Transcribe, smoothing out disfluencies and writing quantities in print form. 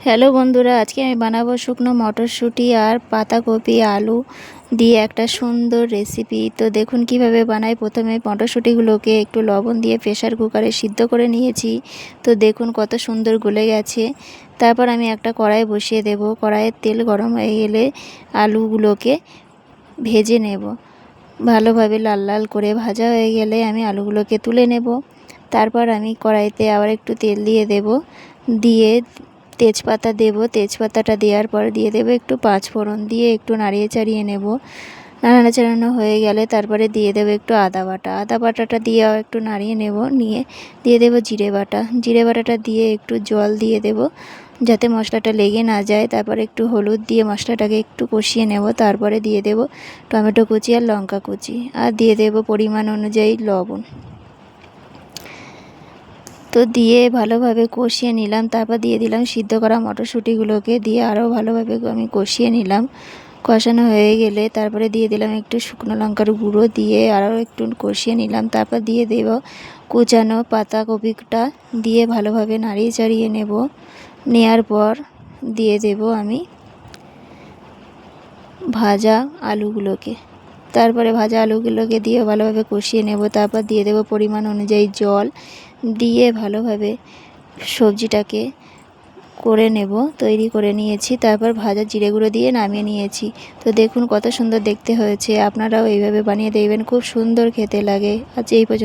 Hello বন্ধুরা, আজকে আমি বানাবো শুকনো মটরশুঁটি আর পাতাকপি আলু দিয়ে একটা সুন্দর রেসিপি। তো দেখুন কিভাবে বানাই। প্রথমে মটরশুঁটিগুলোকে একটু লবণ দিয়ে প্রেসার কুকারে সিদ্ধ করে নিয়েছি। তো দেখুন কত সুন্দর গলে গেছে। তারপর আমি একটা কড়াই বসিয়ে দেব। কড়াইয়ের তেল গরম হয়ে গেলে আলুগুলোকে ভেজে নেব। ভালোভাবে লাল লাল করে ভাজা হয়ে গেলে আমি আলুগুলোকে তুলে নেব। তারপর আমি কড়াইতে আবার একটু তেল দিয়ে দেব। দিয়ে তেজপাতা দেব। তেজপাতাটা দেওয়ার পর দিয়ে দেব একটু পাঁচফোড়ন, দিয়ে একটু নাড়িয়ে চাড়িয়ে নেব। নাড়াচাড়ানো হয়ে গেলে তারপরে দিয়ে দেব একটু আদা বাটা। আদা বাটাটা দিয়ে একটু নাড়িয়ে নেব। নিয়ে দিয়ে দেব জিরে বাটা। জিরে বাটাটা দিয়ে একটু জল দিয়ে দেব যাতে মশলাটা লেগে না যায়। তারপরে একটু হলুদ দিয়ে মশলাটাকে একটু কষিয়ে নেব। তারপরে দিয়ে দেব টমেটো কুচি আর লঙ্কা কুচি, আর দিয়ে দেব পরিমাণ অনুযায়ী লবণ। তো দিয়ে ভালোভাবে কষিয়ে নিলাম। তারপর দিয়ে দিলাম সিদ্ধ করা মটরশুঁটিগুলোকে, দিয়ে আরও ভালোভাবে আমি কষিয়ে নিলাম। কষানো হয়ে গেলে তারপরে দিয়ে দিলাম একটু শুকনো লঙ্কার গুঁড়ো, দিয়ে আরও একটু কষিয়ে নিলাম। তারপর দিয়ে দেব কুচানো পাতাকপিটা, দিয়ে ভালোভাবে নাড়িয়ে চাড়িয়ে নেব। নেওয়ার পর দিয়ে দেব আমি ভাজা আলুগুলোকে। তারপরে ভাজা আলুগুলোকে দিয়ে ভালোভাবে কষিয়ে নেব। তারপর দিয়ে দেব পরিমাণ অনুযায়ী জল, দিয়ে ভালোভাবে সবজিটাকে করে নেব। তৈরি করে নিয়েছি। তারপর ভাজা জিরে গুঁড়ো দিয়ে নামিয়ে নিয়েছি। তো দেখুন কত সুন্দর দেখতে হয়েছে। আপনারাও এইভাবে বানিয়ে দেখবেন, খুব সুন্দর খেতে লাগে। আজ এই পর্যন্ত।